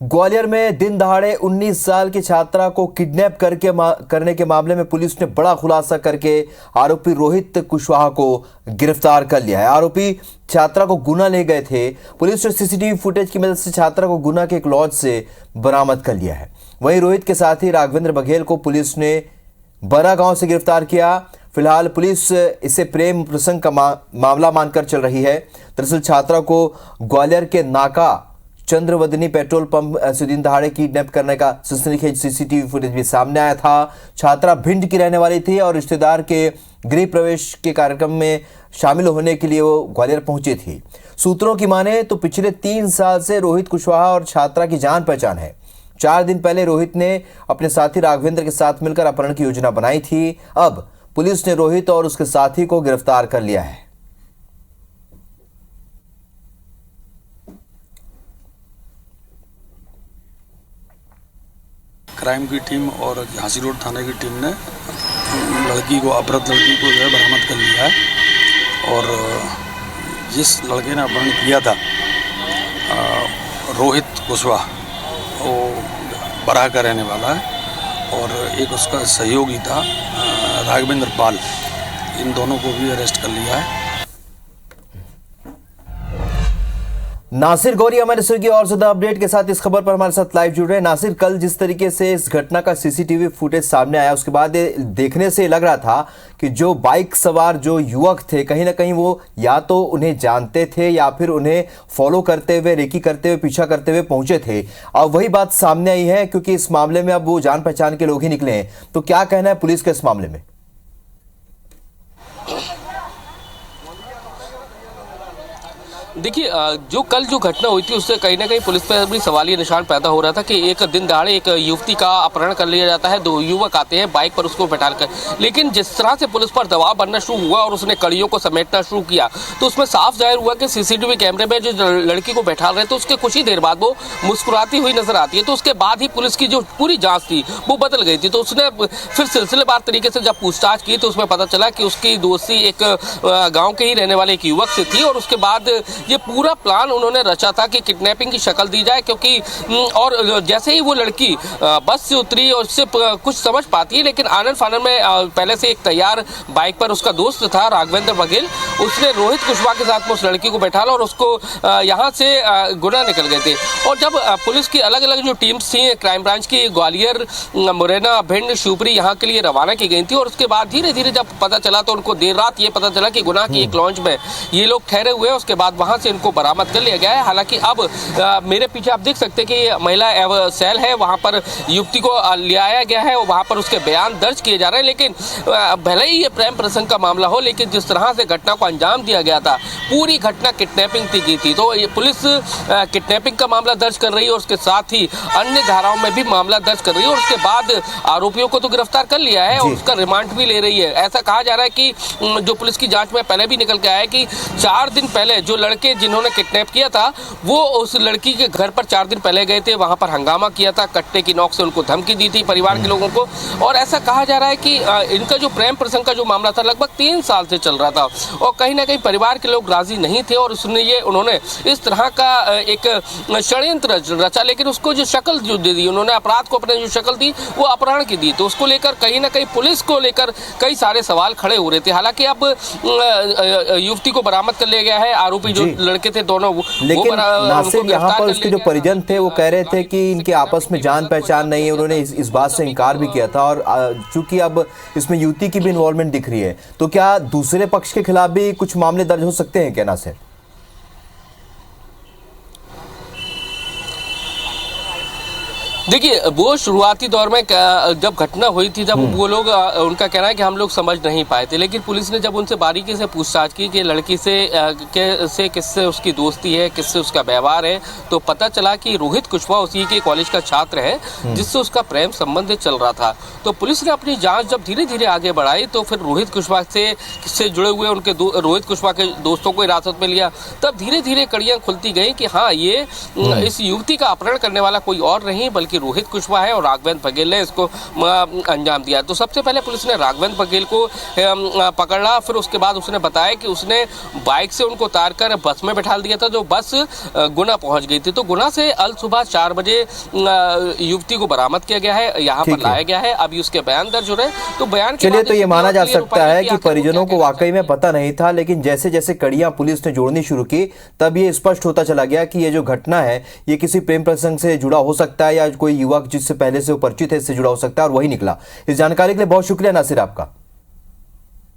ग्वालियर में दिन दहाड़े 19 साल की छात्रा को किडनैप करने के मामले में पुलिस ने बड़ा खुलासा करके आरोपी रोहित कुशवाहा को गिरफ्तार कर लिया है। आरोपी छात्रा को गुना ले गए थे। पुलिस ने सीसीटीवी फुटेज की मदद से छात्रा को गुना के एक लॉज से बरामद कर लिया है। वहीं रोहित के साथी राघवेंद्र बघेल को पुलिस ने बरा गांव से गिरफ्तार किया। फिलहाल पुलिस इसे प्रेम प्रसंग का मामला मानकर चल रही है। दरअसल छात्रा को ग्वालियर के नाका चंद्रवदनी पेट्रोल पंप से दिन दहाड़े किडनैप करने का सनसनीखेज सीसीटीवी फुटेज भी सामने आया था। छात्रा भिंड की रहने वाली थी और रिश्तेदार के गृह प्रवेश के कार्यक्रम में शामिल होने के लिए वो ग्वालियर पहुंची थी। सूत्रों की माने तो पिछले 3 साल से रोहित कुशवाहा और छात्रा की जान पहचान है। 4 दिन पहले रोहित ने अपने साथी राघवेंद्र के साथ मिलकर अपहरण की योजना बनाई थी। अब पुलिस ने रोहित और उसके साथी को गिरफ्तार कर लिया है। क्राइम की टीम और झांसी रोड थाने की टीम ने लड़की को अपहृत लड़की को जो है बरामद कर लिया है। और जिस लड़के ने अपहरण किया था रोहित कुशवाहा, वो बराह का रहने वाला है और एक उसका सहयोगी था राघवेंद्र पाल। इन दोनों को भी अरेस्ट कर लिया है। नासिर गौरी हमारे स्टूडियो की और ज्यादा अपडेट के साथ इस खबर पर हमारे साथ लाइव जुड़ रहे हैं। नासिर, कल जिस तरीके से इस घटना का सीसीटीवी फुटेज सामने आया उसके बाद देखने से लग रहा था कि जो बाइक सवार जो युवक थे कहीं ना कहीं वो या तो उन्हें जानते थे या फिर उन्हें फॉलो करते हुए, रेकी करते हुए, पीछा करते हुए पहुंचे थे। अब वही बात सामने आई है क्योंकि इस मामले में अब वो जान पहचान के लोग ही निकले हैं। तो क्या कहना है पुलिस का इस मामले में? देखिए, जो कल जो घटना हुई थी उससे कहीं ना कहीं पुलिस पर भी सवालिया निशान पैदा हो रहा था कि एक दिन दहाड़े एक युवती का अपहरण कर लिया जाता है। 2 युवक आते हैं बाइक पर उसको बैठाकर, लेकिन जिस तरह से पुलिस पर दबाव बनना शुरू हुआ और उसने कड़ियों को समेटना शुरू किया तो उसमें साफ जाहिर हुआ कि सीसीटीवी कैमरे में जो लड़की को बैठा रहे थे उसके कुछ ही देर बाद वो मुस्कुराती हुई नजर आती है। तो उसके बाद ही पुलिस की जो पूरी जाँच थी वो बदल गई थी। तो उसने फिर सिलसिलेवार तरीके से जब पूछताछ की तो उसमें पता चला कि उसकी दोस्ती एक गाँव के ही रहने वाले एक युवक से थी और उसके बाद ये पूरा प्लान उन्होंने रचा था कि किडनैपिंग की शक्ल दी जाए, क्योंकि और जैसे ही वो लड़की बस से उतरी और उससे कुछ समझ पाती है, लेकिन आनन फानन में पहले से एक तैयार बाइक पर उसका दोस्त था राघवेंद्र बघेल, उसने रोहित कुशवाहा के साथ में उस लड़की को बैठाला और उसको यहाँ से गुना निकल गए थे। और जब पुलिस की अलग अलग जो टीम्स थी क्राइम ब्रांच की ग्वालियर, मुरैना, भिंड, शिवपुरी यहाँ के लिए रवाना की गई थी और उसके बाद धीरे धीरे जब पता चला तो उनको देर रात ये पता चला कि गुना की एक लॉन्च में ये लोग ठहरे हुए हैं। उसके बाद वहाँ से इनको बरामद कर लिया गया है। हालांकि अब मेरे पीछे आप देख सकते हैं कि महिला सेल है, वहां पर युवती को ले आया गया है और वहां पर उसके बयान दर्ज किए जा रहे हैं। लेकिन भले ही ये प्रेम प्रसंग का मामला हो, लेकिन जिस तरह से घटना को अंजाम दिया गया था, पूरी घटना किडनैपिंग की थी। तो ये पुलिस किडनैपिंग का मामला दर्ज कर रही है और उसके साथ ही अन्य धाराओं में भी मामला दर्ज कर रही है और उसके बाद आरोपियों को तो गिरफ्तार कर लिया है और उसका रिमांड भी ले रही है। ऐसा कहा जा रहा है कि जो पुलिस की जांच में पहले भी निकल के आया है कि 4 दिन पहले जो लड़के जिन्होंने किडनैप किया था वो उस लड़की के घर पर 4 दिन पहले गए थे, वहां पर हंगामा किया था, कट्टे की नोक से उनको धमकी दी थी परिवार के लोगों को। और ऐसा कहा जा रहा है कि इनका जो प्रेम प्रसंग का जो मामला था लगभग 3 साल से चल रहा था और कहीं ना कहीं परिवार के लोग राजी नहीं थे और उन्होंने इस तरह का एक षड्यंत्र रचा, लेकिन उसको जो शक्ल जो दे दी उन्होंने, अपराध को अपने जो शक्ल दी वो अपहरण की दी। तो उसको लेकर कहीं ना कहीं पुलिस को लेकर कई सारे सवाल खड़े हो रहे थे। हालांकि अब युवती को बरामद कर लिया गया है। आरोपी जो लड़के थे दोनों, लेकिन नासिर यहाँ पर उसके जो परिजन थे वो कह रहे थे कि इनके आपस में जान पहचान नहीं है। उन्होंने इस बात से इनकार भी किया था और चूंकि अब इसमें युवती की भी इन्वॉल्वमेंट दिख रही है तो क्या दूसरे पक्ष के खिलाफ भी कुछ मामले दर्ज हो सकते हैं क्या नासिर? देखिए, वो शुरुआती दौर में जब घटना हुई थी जब वो लोग, उनका कहना है कि हम लोग समझ नहीं पाए थे, लेकिन पुलिस ने जब उनसे बारीकी से पूछताछ की कि लड़की से किससे उसकी दोस्ती है, किससे उसका व्यवहार है, तो पता चला कि रोहित कुशवाहा उसी के कॉलेज का छात्र है जिससे उसका प्रेम संबंध चल रहा था। तो पुलिस ने अपनी जांच जब धीरे धीरे आगे बढ़ाई तो फिर रोहित कुशवाहा से जुड़े हुए उनके रोहित कुशवाहा के दोस्तों को हिरासत में लिया। तब धीरे धीरे कड़ियां खुलती गई कि हाँ, ये इस युवती का अपहरण करने वाला कोई और नहीं बल्कि रोहित कुशवाहा है और राघवेंद्र बघेल ने इसको अंजाम दिया। तो सबसे पहले पुलिस ने राघवेंद्र बघेल को पकड़ा, फिर उसके बाद उसने बताया कि उसने बाइक से उनको उतार कर बस में बैठा दिया था, जो बस गुना पहुंच गई थी। तो गुना से अल सुबह 4 बजे युवती को बरामद किया गया है, यहाँ पर लाया गया है। अभी उसके बयान दर्ज हो रहे हैं। तो बयान के चलिए, बाद तो ये माना जा सकता है कि आखिर परिजनों को क्या वाकई में पता नहीं था, लेकिन जैसे जैसे कड़ियां पुलिस ने जोड़नी शुरू की तब ये स्पष्ट होता चला गया कि ये जो घटना है ये किसी प्रेम प्रसंग से जुड़ा हो सकता है या कोई युवक जिससे पहले से वो परिचित है इससे जुड़ा हो सकता है, और वही निकला। इस जानकारी के लिए बहुत शुक्रिया नासिर आपका।